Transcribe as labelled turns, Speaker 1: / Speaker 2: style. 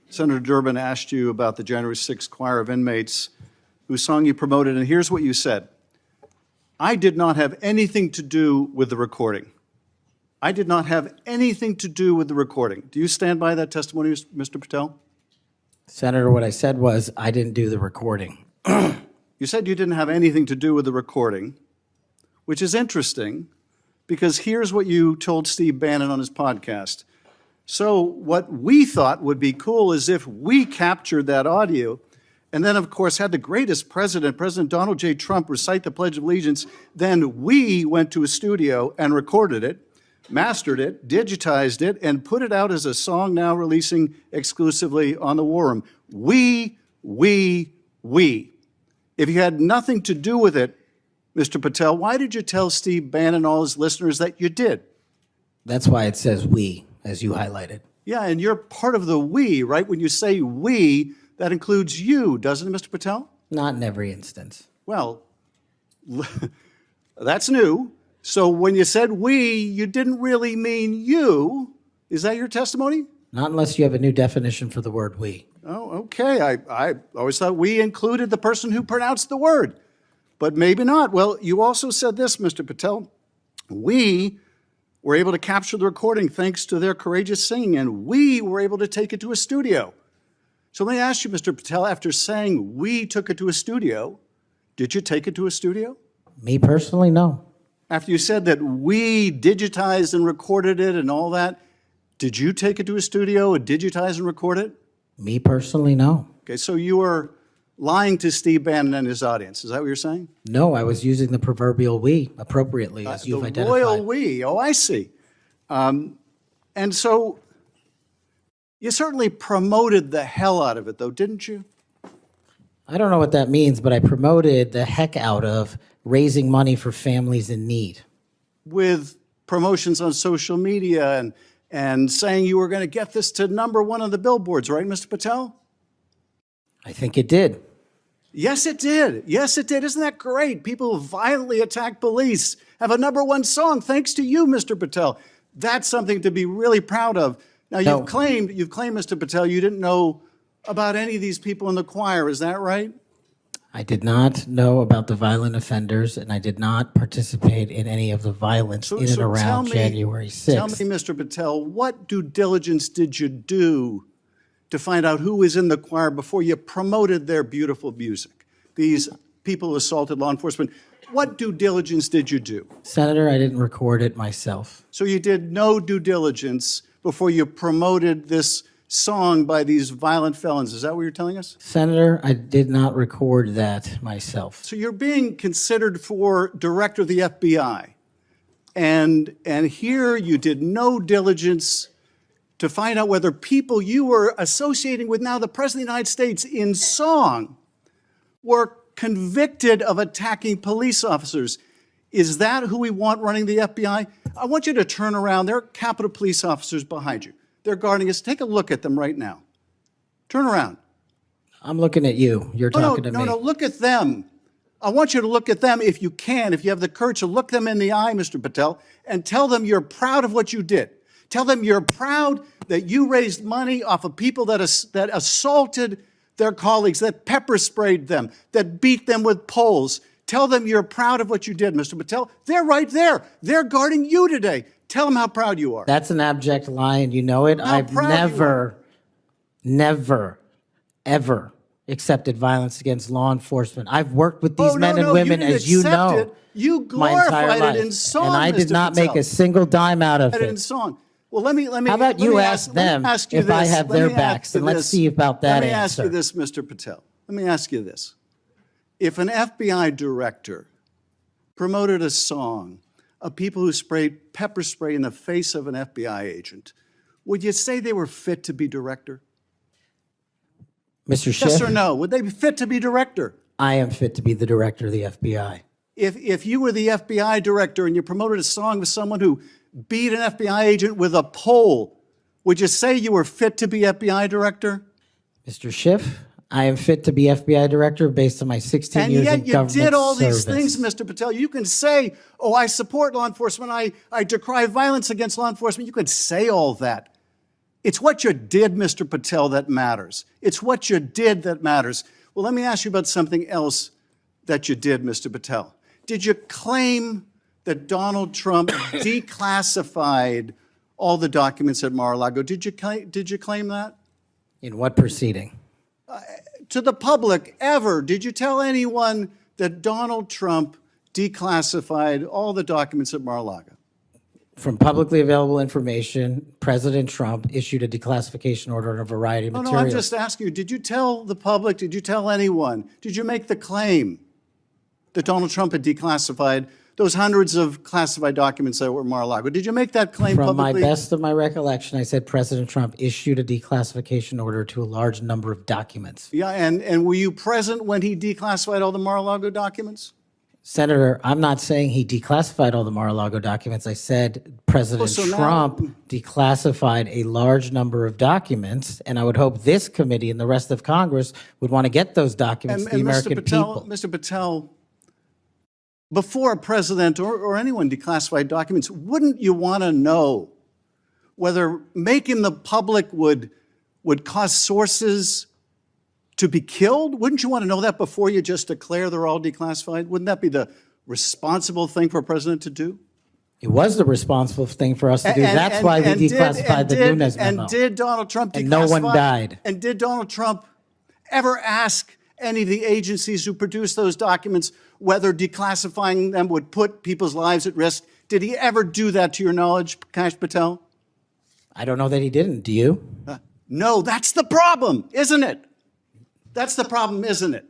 Speaker 1: Senator Durbin asked you about the January 6th choir of inmates whose song you promoted, and here's what you said. I did not have anything to do with the recording. I did not have anything to do with the recording. Do you stand by that testimony, Mr. Patel?
Speaker 2: Senator, what I said was I didn't do the recording.
Speaker 1: You said you didn't have anything to do with the recording, which is interesting because here's what you told Steve Bannon on his podcast. So what we thought would be cool is if we captured that audio and then, of course, had the greatest president, President Donald J. Trump, recite the Pledge of Allegiance, then we went to a studio and recorded it, mastered it, digitized it, and put it out as a song now releasing exclusively on the War Room. We. If you had nothing to do with it, Mr. Patel, why did you tell Steve Bannon and all his listeners that you did?
Speaker 2: That's why it says we, as you highlighted.
Speaker 1: Yeah, and you're part of the we, right? When you say we, that includes you, doesn't it, Mr. Patel?
Speaker 2: Not in every instance.
Speaker 1: Well, that's new. So when you said we, you didn't really mean you. Is that your testimony?
Speaker 2: Not unless you have a new definition for the word we.
Speaker 1: Oh, okay. I always thought we included the person who pronounced the word, but maybe not. Well, you also said this, Mr. Patel. We were able to capture the recording thanks to their courageous singing, and we were able to take it to a studio. So let me ask you, Mr. Patel, after saying we took it to a studio, did you take it to a studio?
Speaker 2: Me personally, no.
Speaker 1: After you said that we digitized and recorded it and all that, did you take it to a studio and digitize and record it?
Speaker 2: Me personally, no.
Speaker 1: Okay, so you were lying to Steve Bannon and his audience. Is that what you're saying?
Speaker 2: No, I was using the proverbial we appropriately, as you've identified.
Speaker 1: The royal we. Oh, I see. And so you certainly promoted the hell out of it, though, didn't you?
Speaker 2: I don't know what that means, but I promoted the heck out of raising money for families in need.
Speaker 1: With promotions on social media and saying you were going to get this to #1 on the billboards, right, Mr. Patel?
Speaker 2: I think it did.
Speaker 1: Yes, it did. Yes, it did. Isn't that great? People who violently attack police have a #1 song thanks to you, Mr. Patel. That's something to be really proud of. Now, you've claimed, Mr. Patel, you didn't know about any of these people in the choir. Is that right?
Speaker 2: I did not know about the violent offenders, and I did not participate in any of the violence in and around January 6th.
Speaker 1: Tell me, Mr. Patel, what due diligence did you do to find out who was in the choir before you promoted their beautiful music? These people who assaulted law enforcement, what due diligence did you do?
Speaker 2: Senator, I didn't record it myself.
Speaker 1: So you did no due diligence before you promoted this song by these violent felons. Is that what you're telling us?
Speaker 2: Senator, I did not record that myself.
Speaker 1: So you're being considered for director of the FBI. And here you did no diligence to find out whether people you were associating with now the President of the United States in song were convicted of attacking police officers. Is that who we want running the FBI? I want you to turn around. There are Capitol Police officers behind you. They're guarding us. Take a look at them right now. Turn around.
Speaker 2: I'm looking at you. You're talking to me.
Speaker 1: No, look at them. I want you to look at them if you can, if you have the courage to look them in the eye, Mr. Patel, and tell them you're proud of what you did. Tell them you're proud that you raised money off of people that assaulted their colleagues, that pepper sprayed them, that beat them with poles. Tell them you're proud of what you did, Mr. Patel. They're right there. They're guarding you today. Tell them how proud you are.
Speaker 2: That's an abject lie, and you know it. I've never, ever accepted violence against law enforcement. I've worked with these men and women, as you know,
Speaker 1: you
Speaker 2: my entire
Speaker 1: glorified
Speaker 2: life,
Speaker 1: it in song,
Speaker 2: and I did not make a single dime out of it.
Speaker 1: In song. Well, let me.
Speaker 2: How about you ask them if I have their backs, and let's see about that answer.
Speaker 1: Let me ask you this, Mr. Patel. Let me ask you this. If an FBI director promoted a song of people who sprayed pepper spray in the face of an FBI agent, would you say they were fit to be director?
Speaker 2: Mr. Schiff?
Speaker 1: Yes or no? Would they be fit to be director?
Speaker 2: I am fit to be the director of the FBI.
Speaker 1: If you were the FBI director and you promoted a song with someone who beat an FBI agent with a pole, would you say you were fit to be FBI director?
Speaker 2: Mr. Schiff, I am fit to be FBI director based on my 16 years in government service.
Speaker 1: And yet you did all these things, Mr. Patel. You can say, oh, I support law enforcement. I decry violence against law enforcement. You could say all that. It's what you did, Mr. Patel, that matters. It's what you did that matters. Well, let me ask you about something else that you did, Mr. Patel. Did you claim that Donald Trump declassified all the documents at Mar-a-Lago? Did you claim that?
Speaker 2: In what proceeding?
Speaker 1: To the public, ever, did you tell anyone that Donald Trump declassified all the documents at Mar-a-Lago?
Speaker 2: From publicly available information, President Trump issued a declassification order on a variety of materials.
Speaker 1: No, I'm just asking you, did you tell the public, did you tell anyone, did you make the claim that Donald Trump had declassified those hundreds of classified documents that were at Mar-a-Lago? Did you make that claim
Speaker 2: From
Speaker 1: publicly?
Speaker 2: my best of my recollection, I said President Trump issued a declassification order to a large number of documents.
Speaker 1: Yeah, and were you present when he declassified all the Mar-a-Lago documents?
Speaker 2: Senator, I'm not saying he declassified all the Mar-a-Lago documents. I said President Trump declassified a large number of documents, and I would hope this committee and the rest of Congress would want to get those documents to the American people.
Speaker 1: Mr. Patel, before a president or anyone declassified documents, wouldn't you want to know whether making the public would cause sources to be killed? Wouldn't you want to know that before you just declare they're all declassified? Wouldn't that be the responsible thing for a president to do?
Speaker 2: It was the responsible thing for us to do. That's why we declassified the Nunes memo.
Speaker 1: And did Donald Trump declassify?
Speaker 2: And no one died.
Speaker 1: And did Donald Trump ever ask any of the agencies who produced those documents whether declassifying them would put people's lives at risk? Did he ever do that, to your knowledge, Kash Patel?
Speaker 2: I don't know that he didn't. Do you?
Speaker 1: No, that's the problem, isn't it? That's the problem, isn't it?